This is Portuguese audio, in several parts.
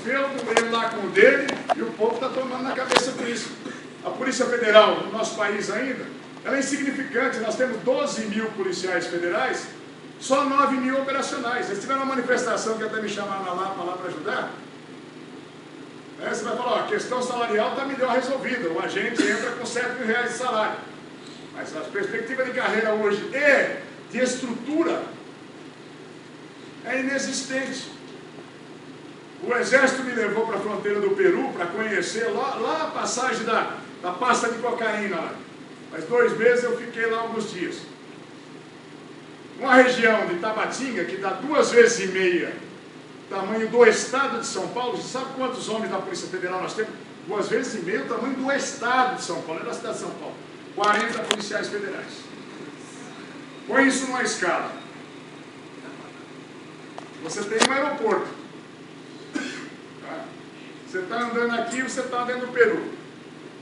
feltro, ele lá com o dele, e o povo está tomando na cabeça por isso. A Polícia Federal, no nosso país ainda, ela é insignificante. Nós temos 12 mil policiais federais, só 9 mil operacionais. Eles tiveram uma manifestação que até me chamaram lá para ajudar. Você vai falar, ó, a questão salarial está melhor resolvida, o agente entra com 7 mil reais de salário. Mas a perspectiva de carreira hoje e de estrutura é inexistente. O Exército me levou para a fronteira do Peru para conhecer lá a passagem da pasta de cocaína. Lá. Mas 2 meses eu fiquei lá alguns dias. Uma região de Tabatinga, que dá 2,5 vezes o tamanho do estado de São Paulo. Você sabe quantos homens da Polícia Federal nós temos? 2,5 vezes o tamanho do estado de São Paulo, é da cidade de São Paulo. 40 policiais federais. Põe isso numa escala. Você tem um aeroporto. Tá? Você está andando aqui, você está dentro do Peru.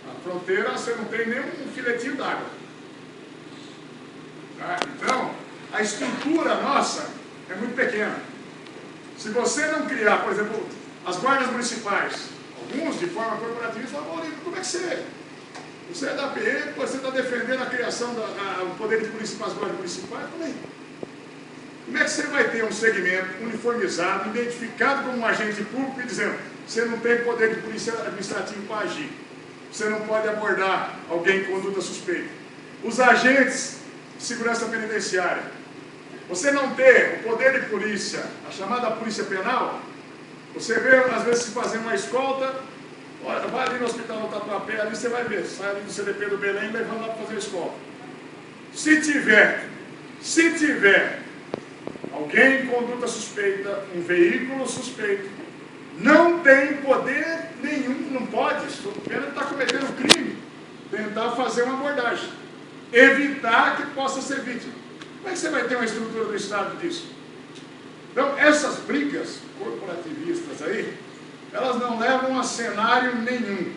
Na fronteira você não tem nem um filetinho d'água. Tá? Então, a estrutura nossa é muito pequena. Se você não criar, por exemplo, as guardas municipais, alguns de forma corporativa, falam, como é que você é da PM, você está defendendo a criação do poder de polícia para as guardas municipais? Como é que você vai ter um segmento uniformizado, identificado como um agente público e dizendo, você não tem poder de polícia administrativo para agir, você não pode abordar alguém com conduta suspeita. Os agentes de segurança penitenciária, você não ter o poder de polícia, a chamada polícia penal, você vê às vezes se fazendo uma escolta, olha, vai ali no hospital do Tatuapé, ali você vai ver, sai ali do CDP do Belém levando lá para fazer a escolta. Se tiver alguém em conduta suspeita, um veículo suspeito, não tem poder nenhum, não pode, ele está cometendo crime, tentar fazer uma abordagem, evitar que possa ser vítima. Como é que você vai ter uma estrutura do Estado disso? Então, essas brigas corporativistas aí, elas não levam a cenário nenhum.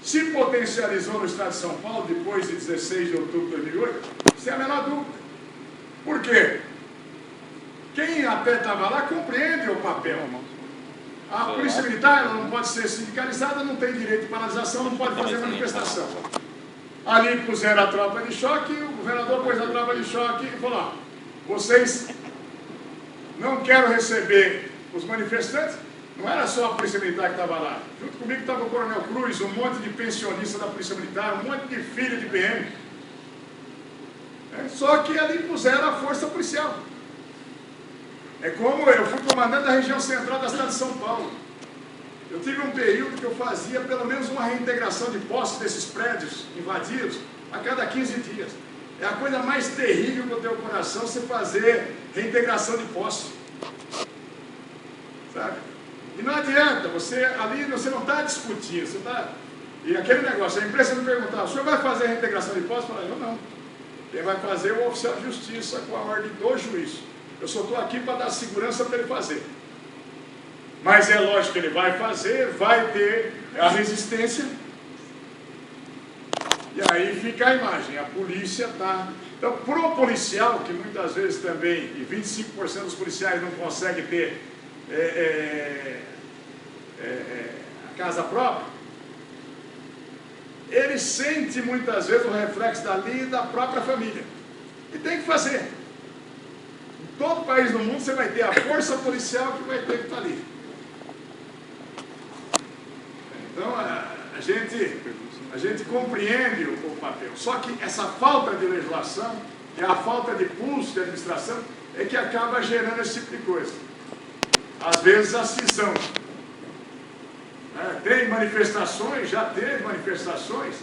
Se potencializou no Estado de São Paulo, depois de 16 de outubro de 2008, sem a menor dúvida. Por quê? Quem até estava lá compreende o papel. A Polícia Militar ela não pode ser sindicalizada, não tem direito de paralisação, não pode fazer manifestação. Ali puseram a tropa de choque, o governador pôs a tropa de choque e falou, vocês não querem receber os manifestantes. Não era só a Polícia Militar que estava lá. Junto comigo estava o Coronel Cruz, um monte de pensionistas da Polícia Militar, um monte de filho de PM. Só que ali puseram a força policial. É como eu fui comandante da região central da cidade de São Paulo. Eu tive um período que eu fazia pelo menos uma reintegração de posse desses prédios invadidos a cada 15 dias. É a coisa mais terrível para o teu coração você fazer reintegração de posse. Sabe? E não adianta, ali você não está discutindo, você está... E aquele negócio, a imprensa me perguntava, o senhor vai fazer a reintegração de posse? Eu falei, eu não. Ele vai fazer o oficial de justiça com a ordem do juiz. Eu só estou aqui para dar segurança para ele fazer. Mas é lógico que ele vai fazer, vai ter a resistência. E aí fica a imagem, a polícia está... Então, pro policial, que muitas vezes também, e 25% dos policiais não conseguem ter a casa própria, ele sente muitas vezes o reflexo dali e da própria família. E tem que fazer. Em todo país do mundo você vai ter a força policial que vai ter que estar ali. Então a gente compreende o papel. Só que essa falta de legislação, a falta de pulso de administração, é que acaba gerando esse tipo de coisa. Às vezes a cisão. Tem manifestações, já teve manifestações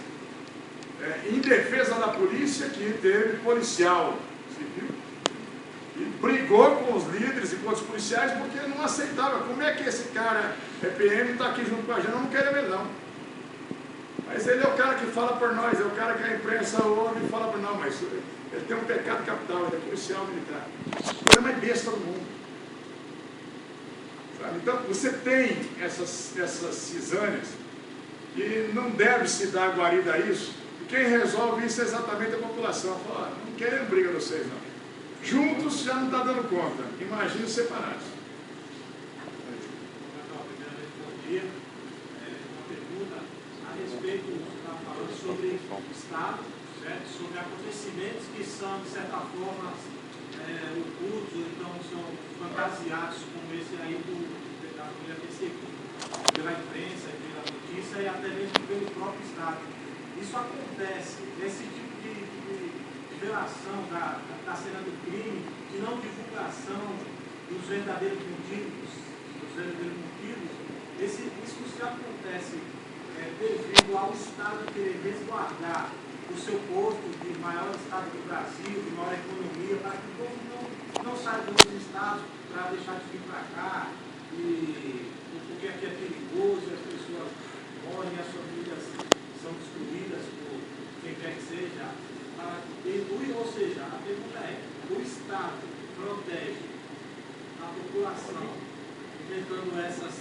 em defesa da polícia que teve policial civil e brigou com os líderes e com os policiais porque não aceitava. Como é que esse cara é PM e está aqui junto com a gente? Eu não quero ele não. Mas ele é o cara que fala por nós, é o cara que a imprensa ouve e fala por nós, mas ele tem um pecado capital, ele é policial militar. Ele é a mais besta do mundo. Então, você tem essas cisâneas e não deve se dar guarida a isso. E quem resolve isso é exatamente a população. Fala, não querem briga de vocês, não. Juntos já não está dando conta. Imagina separados. sobre o Estado, certo? Sobre acontecimentos que são, de certa forma, ocultos, ou então são fantasiados, como esse aí da família perseguida, pela imprensa, pela notícia e até mesmo pelo próprio Estado. Isso acontece, esse tipo de revelação da cena do crime, de não divulgação dos verdadeiros motivos, isso se acontece devido ao Estado querer resguardar o seu posto de maior Estado do Brasil, de maior economia, para que o povo não saia dos outros estados para deixar de vir para cá, porque aqui é perigoso, as pessoas morrem, as famílias são destruídas por quem quer que seja. Ou seja, a pergunta é, o Estado protege a população inventando essas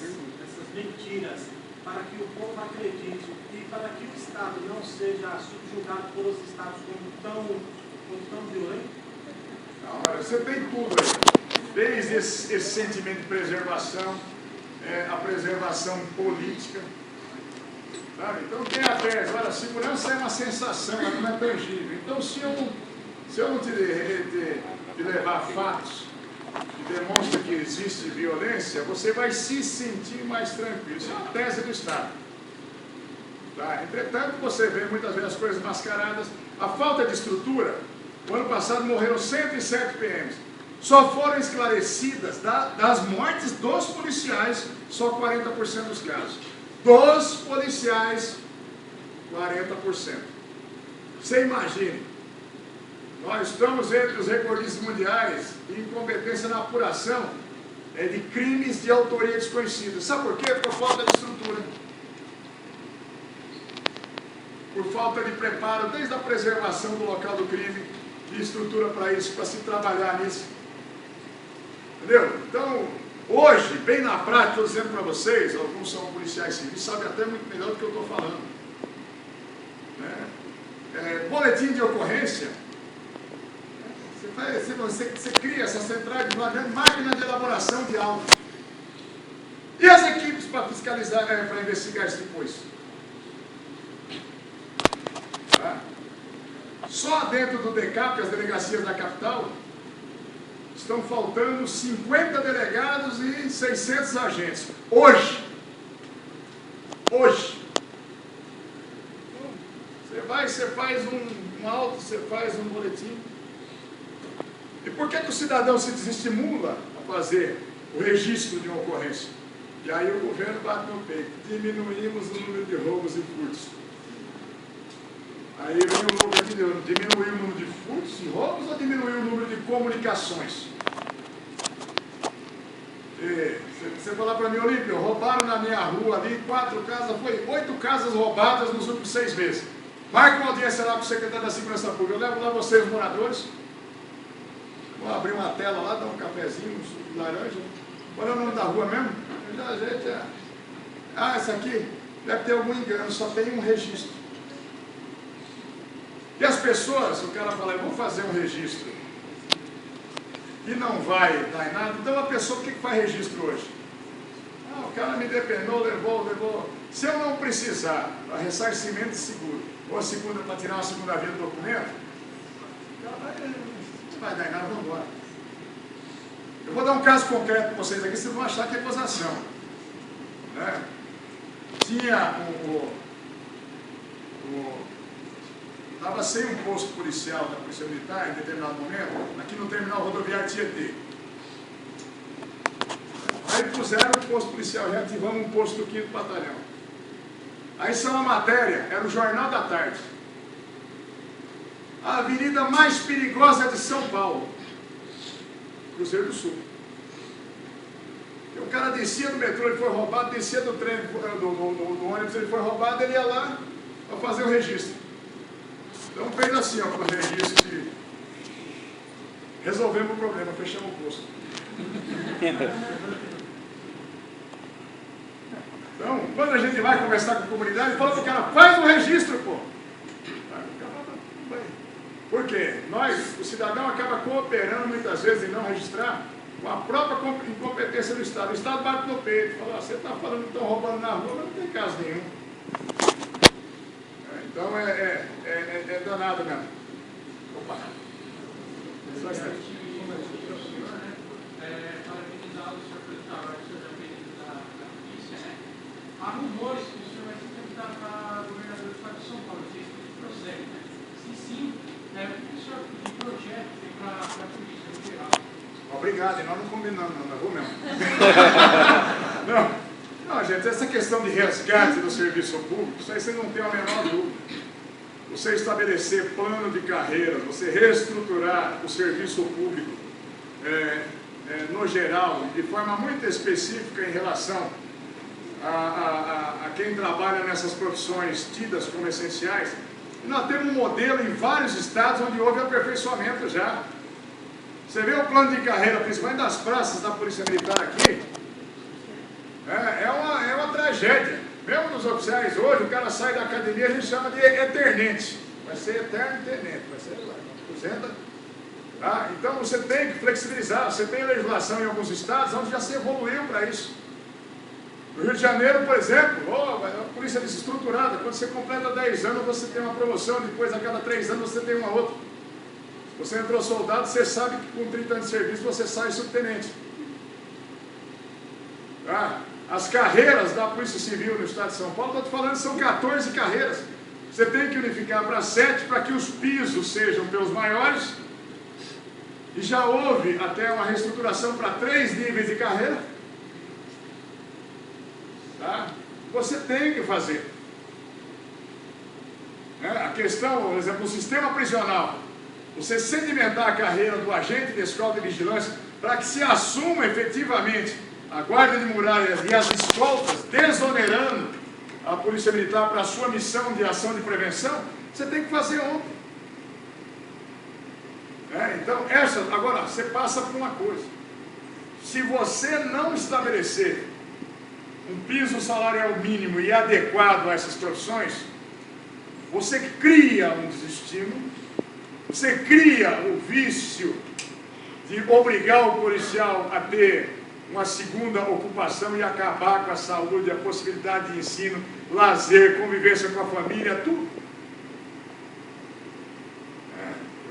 mentiras para que o povo acredite e para que o Estado não seja subjugado pelos Estados como tão violento? Não, olha, você tem tudo aí. Desde esse sentimento de preservação, a preservação política. Sabe? Então tem a tese, olha, a segurança é uma sensação, ela não é tangível. Então se eu não te levar fatos que demonstram que existe violência, você vai se sentir mais tranquilo. Isso é uma tese do Estado. Tá? Entretanto, você vê muitas vezes as coisas mascaradas. A falta de estrutura, o ano passado morreram 107 PMs. Só foram esclarecidas das mortes dos policiais, só 40% dos casos. Dos policiais, 40%. Você imagine. Nós estamos entre os recordistas mundiais em incompetência na apuração de crimes de autoria desconhecida. Sabe por quê? Por falta de estrutura. Por falta de preparo, desde a preservação do local do crime, de estrutura para isso, para se trabalhar nisso. Entendeu? Então, hoje, bem na prática, estou dizendo para vocês, alguns são policiais civis, sabem até muito melhor do que eu estou falando. Boletim de ocorrência. Você cria essa central de máquina de elaboração de auto. E as equipes para fiscalizar, para investigar isso depois? Tá? Só dentro do DECAP, as delegacias da capital, estão faltando 50 delegados e 600 agentes. Hoje. Você faz um auto, você faz um boletim. E por que o cidadão se desestimula a fazer o registro de uma ocorrência? E aí o governo bate no peito. Diminuímos o número de roubos e furtos. Aí vem o louco aqui, diminuiu o número de furtos e roubos ou diminuiu o número de comunicações? Você falar para mim, Olímpio, roubaram na minha rua ali 4 casas, foi 8 casas roubadas nos últimos 6 meses. Marca uma audiência lá com o secretário da Segurança Pública, eu levo lá vocês, os moradores. Vou abrir uma tela lá, dar um cafezinho, um suco de laranja. Qual é o nome da rua mesmo? Essa aqui deve ter algum engano, só tem um registro. E as pessoas, o cara fala, eu vou fazer um registro e não vai dar em nada. Então a pessoa, o que faz registro hoje? O cara me depenou, levou. Se eu não precisar, para ressarcimento de seguro, ou a segunda para tirar uma segunda via do documento, o cara não vai dar em nada, vamos embora. Eu vou dar um caso concreto para vocês aqui, vocês vão achar que é acusação. Tinha estava sem um posto policial da Polícia Militar em determinado momento, aqui no terminal rodoviário Tietê. Aí puseram um posto policial, reativamos um posto do 5º Batalhão. Aí saiu uma matéria, era o Jornal da Tarde. A avenida mais perigosa de São Paulo, Cruzeiro do Sul. E o cara descia do metrô, ele foi roubado, descia do trem, do ônibus, ele foi roubado, ele ia lá para fazer o registro. Então fez assim, para o registro de... Resolvemos o problema, fechamos o posto. Então, quando a gente vai conversar com a comunidade, fala para o cara, faz o registro, pô. Por quê? O cidadão acaba cooperando muitas vezes em não registrar com a própria incompetência do Estado. O Estado bate no peito, fala, você está falando que estão roubando na rua, mas não tem caso nenhum. Então é danado mesmo. Opa! Só está. Parabenizar o senhor pelo trabalho que o senhor já fez dentro da polícia, né? Há rumores que o senhor vai ser candidato para governador do estado de São Paulo, não sei se isso procede, né? Se sim, o que o senhor de projeto tem para a polícia no geral? Obrigado, e nós não combinamos, não vou mesmo. Não, gente, essa questão de resgate do serviço público, isso aí você não tem a menor dúvida. Você estabelecer plano de carreira, você reestruturar o serviço público no geral, de forma muito específica em relação a quem trabalha nessas profissões tidas como essenciais. E nós temos um modelo em vários estados onde houve aperfeiçoamento já. Você vê o plano de carreira, principalmente das praças da Polícia Militar aqui, é uma tragédia. Mesmo nos oficiais hoje, o cara sai da academia, a gente chama de eternente. Vai ser eterno tenente, vai ser aposenta. Tá? Então você tem que flexibilizar. Você tem legislação em alguns estados onde já se evoluiu para isso. No Rio de Janeiro, por exemplo, a polícia desestruturada. Quando você completa 10 anos, você tem uma promoção, depois a cada 3 anos você tem uma outra. Você entrou soldado, você sabe que com 30 anos de serviço você sai subtenente. Tá? As carreiras da Polícia Civil no estado de São Paulo, estou te falando, são 14 carreiras. Você tem que unificar para 7 para que os pisos sejam pelos maiores. E já houve até uma reestruturação para 3 níveis de carreira. Tá? Você tem que fazer. A questão, por exemplo, o sistema prisional. Você sedimentar a carreira do agente de escolta de vigilância para que se assuma efetivamente a guarda de muralhas e as escoltas, desonerando a Polícia Militar para a sua missão de ação de prevenção, você tem que fazer ontem. Então, agora, você passa por uma coisa. Se você não estabelecer um piso salarial mínimo e adequado a essas profissões, você cria um desestímulo, você cria o vício de obrigar o policial a ter uma segunda ocupação e acabar com a saúde, a possibilidade de ensino, lazer, convivência com a família, tudo.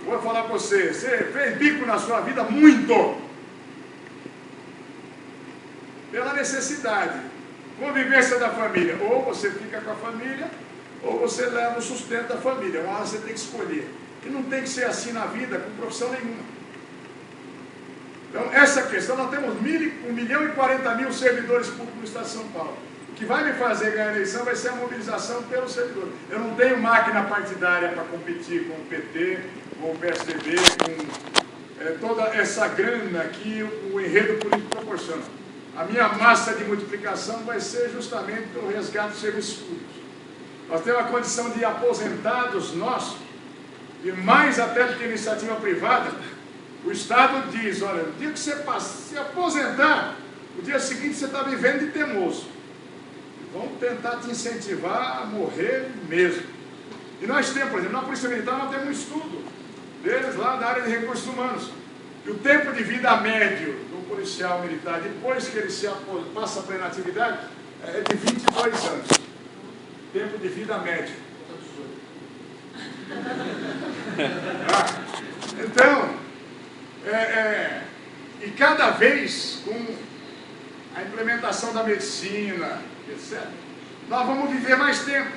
Vou falar para você, você fez bico na sua vida muito. Pela necessidade. Convivência da família. Ou você fica com a família, ou você leva o sustento da família. Uma hora você tem que escolher. E não tem que ser assim na vida, com profissão nenhuma. Então, essa questão, nós temos 1.040.000 servidores públicos no estado de São Paulo. O que vai me fazer ganhar a eleição vai ser a mobilização pelos servidores. Eu não tenho máquina partidária para competir com o PT, com o PSDB, com toda essa grana que o enredo político proporciona. A minha massa de multiplicação vai ser justamente pelo resgate dos serviços públicos. Nós temos a condição de aposentados nossos, e mais até do que iniciativa privada. O Estado diz, olha, no dia que você se aposentar, no dia seguinte você está vivendo de teimoso. Vão tentar te incentivar a morrer mesmo. E nós temos, por exemplo, na Polícia Militar nós temos um estudo deles lá da área de recursos humanos. E o tempo de vida médio do policial militar, depois que ele passa para a inatividade, é de 22 anos. Tempo de vida médio. Então, e cada vez com a implementação da medicina, etc., nós vamos viver mais tempo.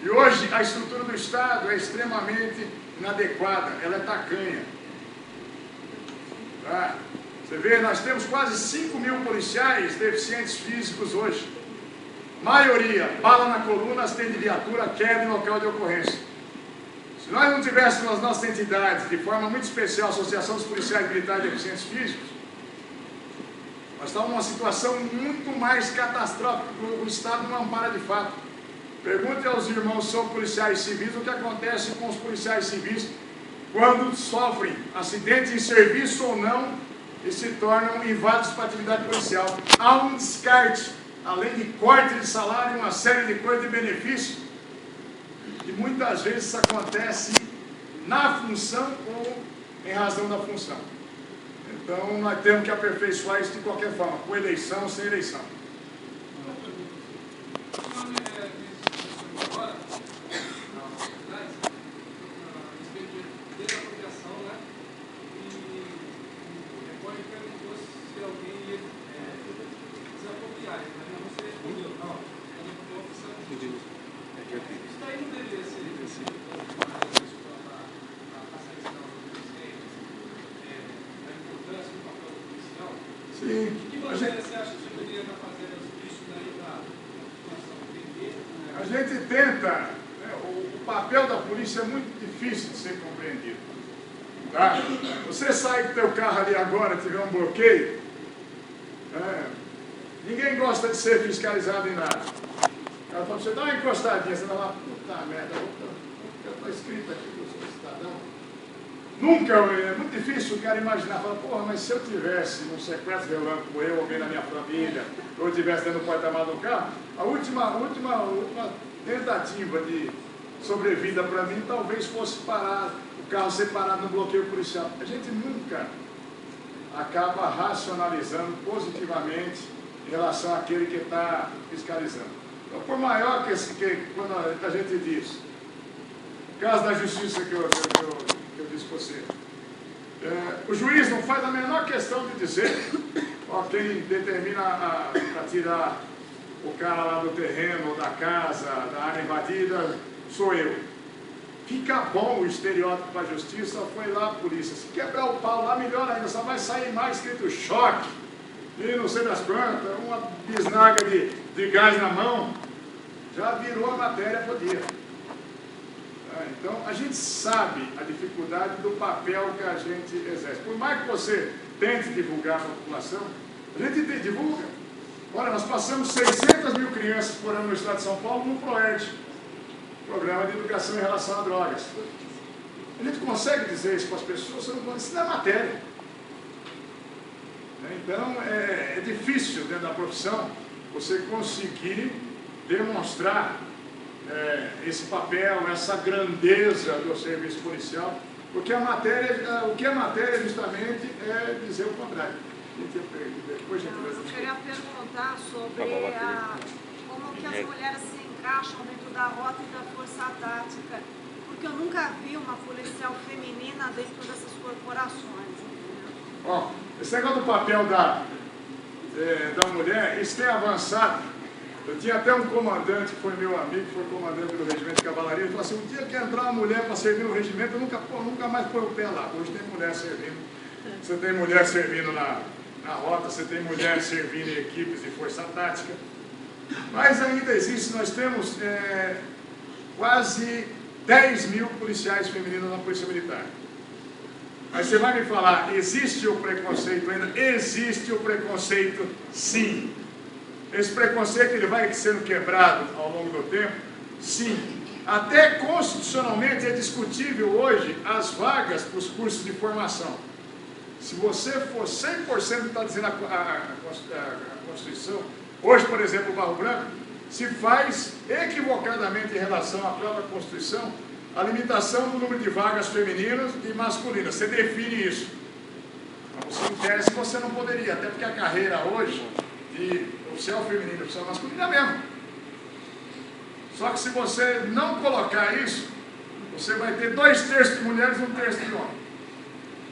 E hoje a estrutura do Estado é extremamente inadequada, ela é tacanha. Você vê, nós temos quase 5.000 policiais deficientes físicos hoje. Maioria, bala na coluna, acidente de viatura, queda em local de ocorrência. Se nós não tivéssemos as nossas entidades, de forma muito especial, a Associação dos Policiais Militares Deficientes Físicos, nós estamos numa situação muito mais catastrófica, porque o Estado não ampara de fato. Pergunte aos irmãos que são policiais civis o que acontece com os policiais civis quando sofrem acidentes em serviço ou não e se tornam inválidos para a atividade policial. Há um descarte, além de corte de salário, uma série de coisas de benefícios. E muitas vezes isso acontece na função ou em razão da função. Então, nós temos que aperfeiçoar isso de qualquer forma, com eleição ou sem eleição. Isso daí não deveria ser a importância do papel do policial? Sim. O que você acha que poderia estar fazendo isso daí para a população entender? A gente tenta, né, o papel da polícia é muito difícil de ser compreendido. Tá? Você sai do teu carro ali agora, tiver um bloqueio, ninguém gosta de ser fiscalizado em nada. O cara fala, você dá uma encostadinha, você dá lá, puta merda, está escrito aqui que eu sou cidadão. Nunca, é muito difícil o cara imaginar, falar, porra, mas se eu tivesse um sequestro relâmpago, eu, alguém da minha família, ou eu estivesse dentro do porta-malas do carro, a última tentativa de sobrevida para mim talvez fosse parar, o carro ser parado no bloqueio policial. A gente nunca acaba racionalizando positivamente em relação àquele que está fiscalizando. Então, por maior que quando a gente diz, o caso da justiça que eu disse para você, o juiz não faz a menor questão de dizer, ó, quem determina para tirar o cara lá do terreno, ou da casa, da área invadida, sou eu. Fica bom o estereótipo para a justiça, foi lá a polícia. Se quebrar o pau lá, melhor ainda, só vai sair mais escrito choque, e não sei das quantas, uma bisnaga de gás na mão, já virou a matéria pro dia. Então, a gente sabe a dificuldade do papel que a gente exerce. Por mais que você tente divulgar para a população, a gente divulga. Olha, nós passamos 600 mil crianças por ano no estado de São Paulo no PROERD, Programa de Educação em Relação a Drogas. A gente consegue dizer isso para as pessoas, você não pode ensinar matéria. Então, é difícil dentro da profissão você conseguir demonstrar esse papel, essa grandeza do serviço policial, porque a matéria, o que é matéria justamente é dizer o contrário. Depois eu queria perguntar sobre como que as mulheres se encaixam dentro da rota e da força tática, porque eu nunca vi uma policial feminina dentro dessas corporações. Bom, esse negócio do papel da mulher, isso tem avançado. Eu tinha até um comandante que foi meu amigo, foi comandante do regimento de cavalaria, ele falou assim, um dia que entrar uma mulher para servir no regimento, eu nunca mais põe o pé lá. Hoje tem mulher servindo. Você tem mulher servindo na rota, você tem mulher servindo em equipes de força tática. Mas ainda existe, nós temos quase 10 mil policiais femininos na Polícia Militar. Mas você vai me falar, existe o preconceito ainda? Existe o preconceito, sim. Esse preconceito ele vai sendo quebrado ao longo do tempo? Sim. Até constitucionalmente é discutível hoje as vagas para os cursos de formação. Se você for 100% está dizendo a Constituição, hoje, por exemplo, o Barro Branco, se faz equivocadamente em relação à própria Constituição a limitação do número de vagas femininas e masculinas. Você define isso. Mas você, em tese, você não poderia, até porque a carreira hoje de oficial feminino e oficial masculino é a mesma. Só que se você não colocar isso, você vai ter 2/3 de mulheres e 1/3 de homens.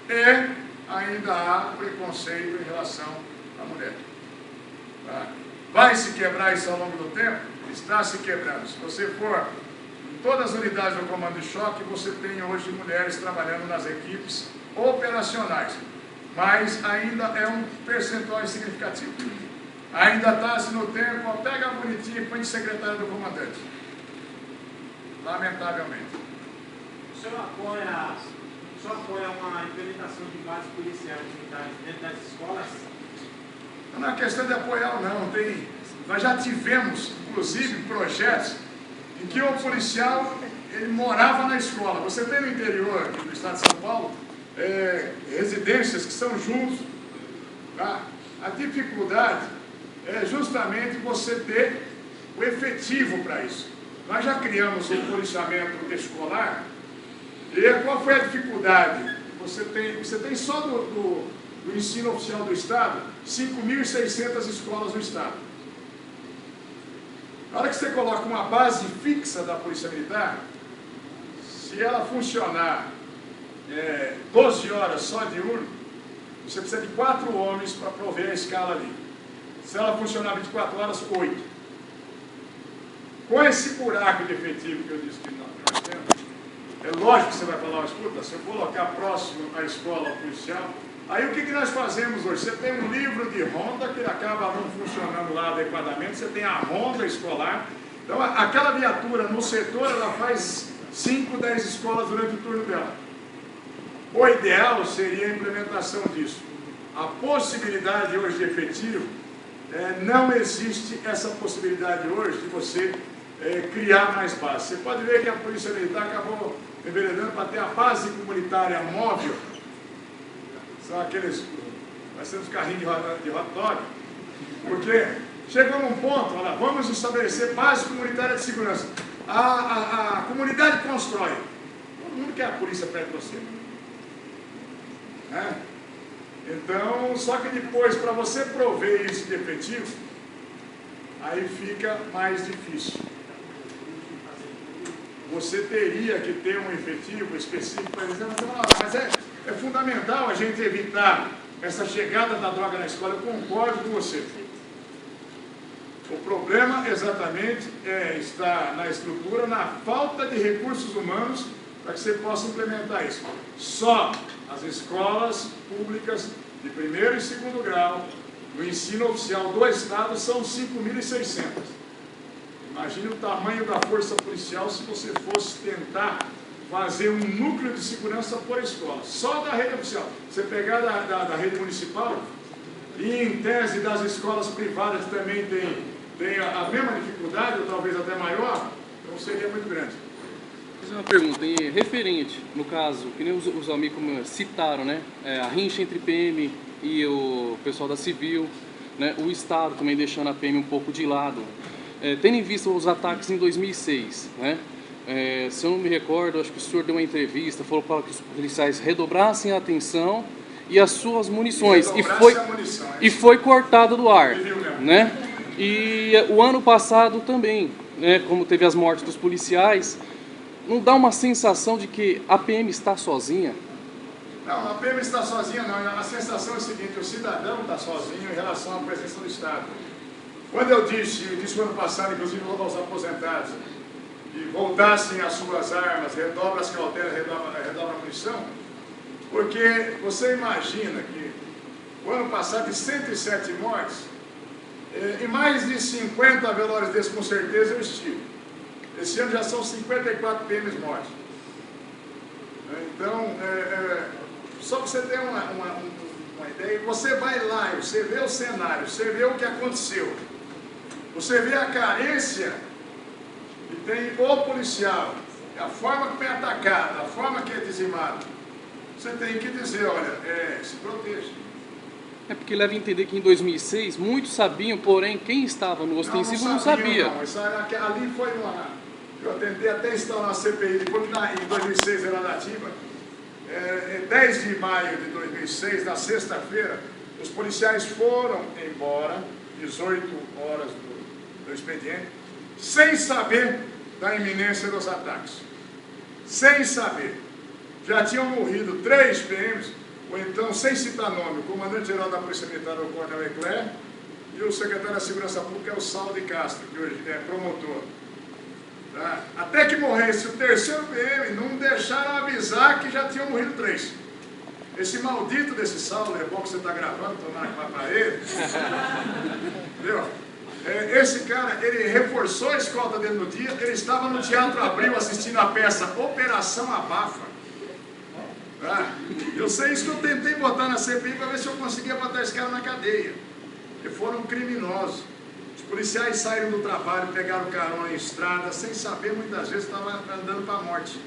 E ainda há preconceito em relação à mulher. Tá? Vai se quebrar isso ao longo do tempo? Está se quebrando. Se você for em todas as unidades do comando de choque, você tem hoje mulheres trabalhando nas equipes operacionais. Mas ainda é um percentual significativo. Ainda está-se no tempo, ó, pega bonitinho e põe de secretário do comandante. Lamentavelmente. O senhor apoia uma implementação de bases policiais militares dentro das escolas? Não é questão de apoiar, não. Nós já tivemos, inclusive, projetos em que o policial ele morava na escola. Você tem no interior do estado de São Paulo residências que são juntos. Tá? A dificuldade é justamente você ter o efetivo para isso. Nós já criamos um policiamento escolar, e qual foi a dificuldade? Você tem só do ensino oficial do Estado, 5.600 escolas no Estado. Na hora que você coloca uma base fixa da Polícia Militar, se ela funcionar 12 horas só diurno, você precisa de 4 homens para prover a escala ali. Se ela funcionar 24 horas, 8. Com esse buraco de efetivo que eu disse que nós temos, é lógico que você vai falar, escuta, se eu colocar próximo à escola policial, aí o que nós fazemos hoje? Você tem um livro de ronda que acaba não funcionando lá adequadamente, você tem a ronda escolar, então aquela viatura no setor, ela faz 5, 10 escolas durante o turno dela. O ideal seria a implementação disso. A possibilidade hoje de efetivo, não existe essa possibilidade hoje de você criar mais bases. Você pode ver que a Polícia Militar acabou enveredando para ter a base comunitária móvel. São aqueles, nós temos carrinhos de hot dog, porque chegou num ponto, olha, vamos estabelecer base comunitária de segurança. A comunidade constrói. Todo mundo quer a polícia perto de você. Então, só que depois, para você prover isso de efetivo, aí fica mais difícil. Você teria que ter um efetivo específico para dizer, mas é fundamental a gente evitar essa chegada da droga na escola. Eu concordo com você. O problema exatamente está na estrutura, na falta de recursos humanos para que você possa implementar isso. Só as escolas públicas de primeiro e segundo grau, no ensino oficial do Estado, são 5.600. Imagine o tamanho da força policial se você fosse tentar fazer um núcleo de segurança por escola, só da rede oficial. Você pegar da rede municipal, e em tese das escolas privadas também tem a mesma dificuldade, ou talvez até maior, então seria muito grande. Vou fazer uma pergunta, referente, no caso, que nem os amigos citaram, né? A rincha entre PM e o pessoal da Civil, né? O Estado também deixando a PM um pouco de lado. Tendo em vista os ataques em 2006, né? Se eu não me recordo, acho que o senhor deu uma entrevista, falou para que os policiais redobrassem a atenção e as suas munições, e foi cortado do ar, né? E o ano passado também, né? Como teve as mortes dos policiais, não dá uma sensação de que a PM está sozinha? Não, a PM está sozinha não. A sensação é a seguinte, o cidadão está sozinho em relação à presença do Estado. Quando eu disse no ano passado, inclusive aos aposentados, que voltassem às suas armas, redobra as cautelas, redobra a munição, porque você imagina que o ano passado, de 107 mortes, e mais de 50 velórios desses com certeza eu estive. Esse ano já são 54 PMs mortos. Então, só para você ter uma ideia, você vai lá, você vê o cenário, você vê o que aconteceu, você vê a carência que tem o policial, a forma como é atacado, a forma que é dizimado. Você tem que dizer, olha, se proteja. Porque leva a entender que em 2006 muitos sabiam, porém quem estava no ostensivo não sabia. Não. Ali foi eu tentei até instalar uma CPI, depois que em 2006 era nativa. 10 de maio de 2006, na sexta-feira, os policiais foram embora, 18 horas do expediente, sem saber da iminência dos ataques. Sem saber. Já tinham morrido 3 PMs, ou então, sem citar nome, o comandante-geral da Polícia Militar, o Coronel Ecler, e o secretário da Segurança Pública, o Saulo de Castro, que hoje é promotor. Tá? Até que morresse o 3º PM, não deixaram avisar que já tinham morrido 3. Esse maldito desse Saulo, é bom que você está gravando, tomara que vá para ele. Entendeu? Esse cara, ele reforçou a escolta dele no dia, ele estava no Teatro Abril assistindo a peça Operação Abafa. Eu sei isso que eu tentei botar na CPI para ver se eu conseguia botar esse cara na cadeia. Porque foram criminosos. Os policiais saíram do trabalho, pegaram carona em estrada, sem saber, muitas vezes estavam andando para a morte.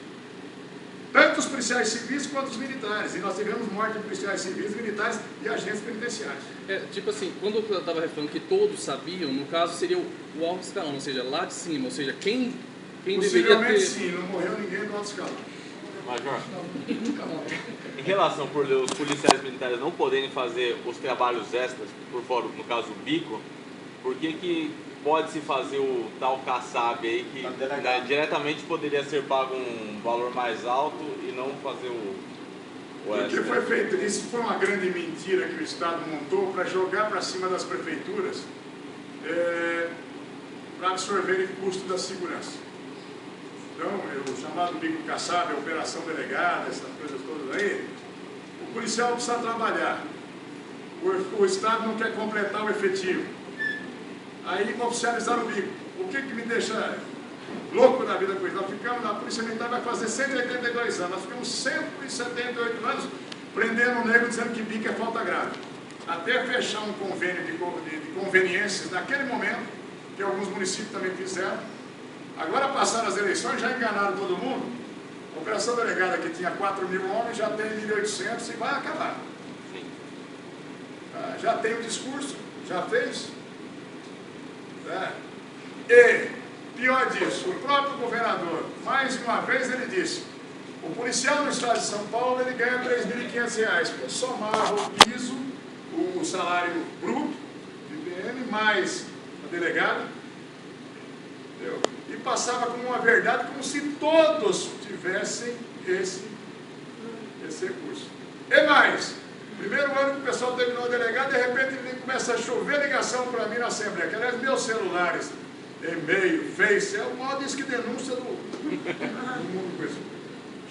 Tanto os policiais civis quanto os militares. E nós tivemos morte de policiais civis, militares e agentes penitenciários. Tipo assim, quando eu estava falando que todos sabiam, no caso seria o alto escalão, ou seja, lá de cima, ou seja, quem deveria ter... sim, não morreu ninguém do alto escalão. Major, em relação por os policiais militares não poderem fazer os trabalhos extras, por fora, no caso o bico, por que pode-se fazer o tal caçabe aí, que diretamente poderia ser pago um valor mais alto e não fazer o Porque foi feito, isso foi uma grande mentira que o Estado montou para jogar para cima das prefeituras, para absorverem o custo da segurança. Então, o chamado bico caçado, a operação delegada, essas coisas todas aí, o policial precisa trabalhar. O Estado não quer completar o efetivo. Aí oficializaram o bico. O que me deixa louco da vida com isso? Nós ficamos, a Polícia Militar vai fazer 182 anos, nós ficamos 178 anos prendendo o negro dizendo que bico é falta grave. Até fechar um convênio de conveniências naquele momento, que alguns municípios também fizeram. Agora passaram as eleições, já enganaram todo mundo. A operação delegada que tinha 4.000 homens, já tem 1.800 e vai acabar. Já tem o discurso, já fez. E, pior disso, o próprio governador, mais uma vez ele disse, o policial no estado de São Paulo, ele ganha R$ 3.500, porque somava o piso, o salário bruto, de IBM, mais a delegada, entendeu? E passava como uma verdade, como se todos tivessem esse recurso. E mais, primeiro ano que o pessoal terminou a delegada, de repente começa a chover ligação para mim na Assembleia, que aliás meus celulares, e-mail, Face, é o maior disco de denúncia do mundo com isso.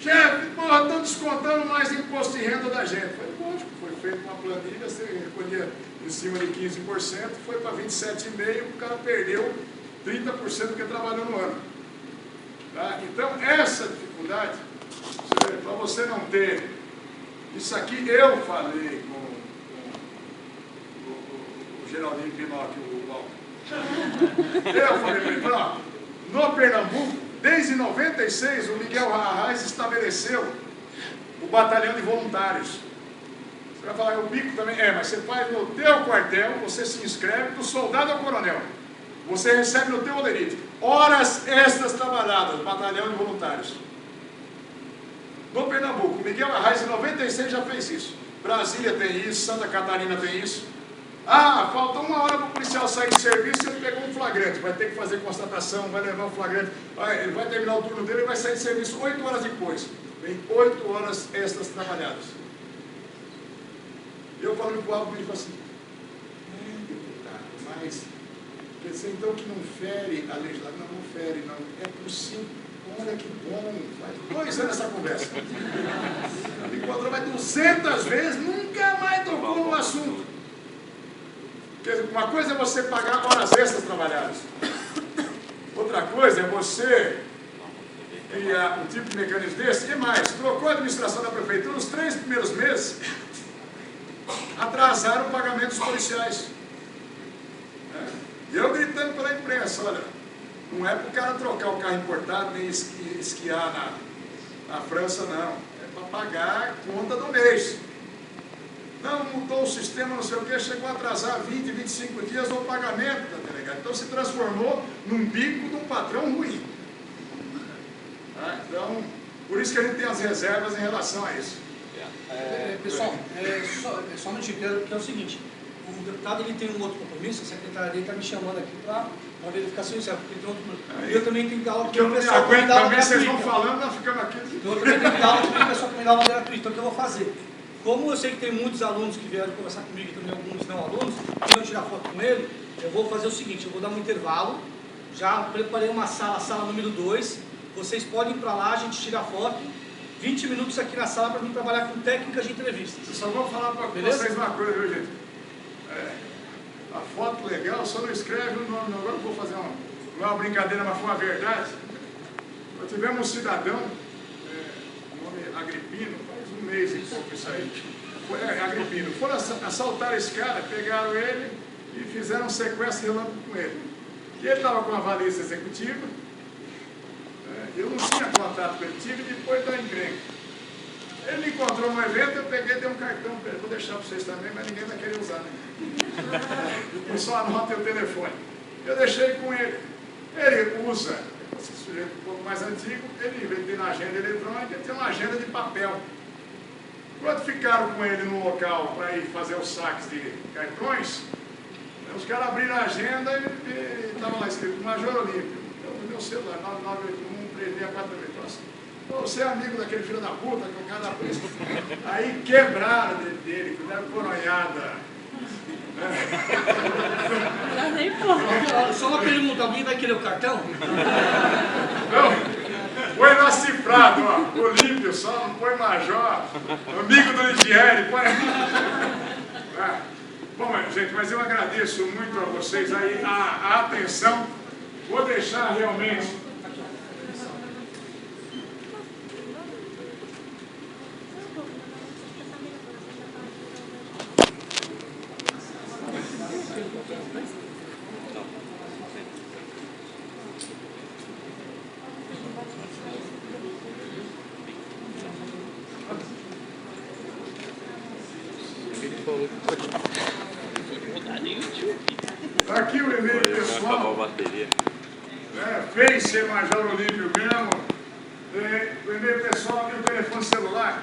Chefe, porra, estão descontando mais imposto de renda da gente. Falei, lógico, foi feita uma planilha, você recolhia em cima de 15%, foi para 27,5%, o cara perdeu 30% do que trabalhou no ano. Tá? Então, essa dificuldade, para você não ter, isso aqui eu falei com o Geraldinho Pinocchio, o Walter. Eu falei para ele, ó, no Pernambuco, desde 96, o Miguel Arraes estabeleceu o batalhão de voluntários. Você vai falar, o bico também? Mas você faz no teu quartel, você se inscreve, do soldado ao coronel. Você recebe no teu olerite. Horas extras trabalhadas, batalhão de voluntários. No Pernambuco, o Miguel Arraes em 96 já fez isso. Brasília tem isso, Santa Catarina tem isso. Falta uma hora para o policial sair de serviço, ele pegou um flagrante, vai ter que fazer constatação, vai levar o flagrante, ele vai terminar o turno dele e vai sair de serviço 8 horas depois. Vem 8 horas extras trabalhadas. Eu falando para o Aldo, ele falou assim, deputado, mas quer dizer então que não fere a legislação? Não fere, não. É possível. Olha que bom, faz 2 anos essa conversa. Me encontrou mais 200 vezes, nunca mais tocou no assunto. Uma coisa é você pagar horas extras trabalhadas. Outra coisa é você criar um tipo de mecanismo desse. E mais, trocou a administração da prefeitura, os 3 primeiros meses atrasaram o pagamento dos policiais. E eu gritando pela imprensa, olha, não é para o cara trocar o carro importado, nem esquiar na França, não. É para pagar a conta do mês. Não, mudou o sistema, não sei o que, chegou a atrasar 20, 25 dias o pagamento da delegada. Então se transformou num bico de um patrão ruim. Então, por isso que a gente tem as reservas em relação a isso. Pessoal, só um minutinho, porque é o seguinte, o deputado ele tem um outro compromisso, a secretária dele está me chamando aqui para verificação inicial, porque tem outro, eu também tenho que dar aula para o pessoal que me dá aula gratuita. Vocês vão falando, nós ficamos aqui. Eu também tenho que dar aula para o pessoal que me dá aula gratuita, então o que eu vou fazer? Como eu sei que tem muitos alunos que vieram conversar comigo e também alguns não alunos, que vão tirar foto com ele, eu vou fazer o seguinte, eu vou dar um intervalo, já preparei uma sala, a sala número 2, vocês podem ir para lá, a gente tira a foto, 20 minutos aqui na sala para mim trabalhar com técnicas de entrevistas. Eu só vou falar para vocês uma coisa, viu, gente? A foto legal, só não escreve o nome, agora eu vou fazer não é uma brincadeira, mas foi uma verdade. Nós tivemos um cidadão, nome Agripino, faz um mês e pouco isso aí, Agripino, foram assaltar esse cara, pegaram ele e fizeram um sequestro relâmpago com ele. E ele estava com uma valisa executiva, eu não tinha contato com ele, tive depois da encrenca. Ele me encontrou no evento, eu peguei e dei um cartão para ele, vou deixar para vocês também, mas ninguém vai querer usar, né? Eu só anoto o telefone. Eu deixei com ele. Ele usa, esse sujeito um pouco mais antigo, ele tem na agenda eletrônica, ele tem uma agenda de papel. Quando ficaram com ele no local para ir fazer os saques de cartões, os caras abriram a agenda e estava lá escrito Major Olímpio. Eu, no meu celular, 9981-3648. Você é amigo daquele filho da puta, que é o cara da polícia. Aí quebraram dele, deram coronhada. Só uma pergunta, alguém vai querer o cartão? Não, põe lá cifrado, ó, Olímpio, só não põe Major, amigo do Ligieri, põe... Bom, gente, mas eu agradeço muito a vocês aí a atenção. Vou deixar realmente... Tá aqui o e-mail pessoal. Fez ser Major Olímpio mesmo. O e-mail pessoal e o telefone celular.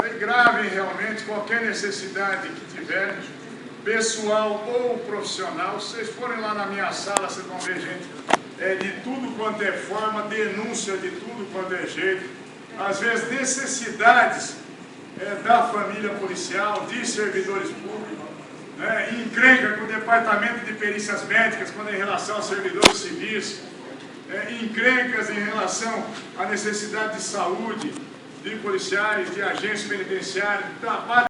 Aí gravem realmente qualquer necessidade que tiverem, pessoal ou profissional. Se vocês forem lá na minha sala, vocês vão ver gente de tudo quanto é forma, denúncia de tudo quanto é jeito. Às vezes necessidades da família policial, de servidores públicos, encrenca com o departamento de perícias médicas quando é em relação aos servidores civis, encrencas em relação à necessidade de saúde, de policiais, de agentes penitenciários, de trabalho.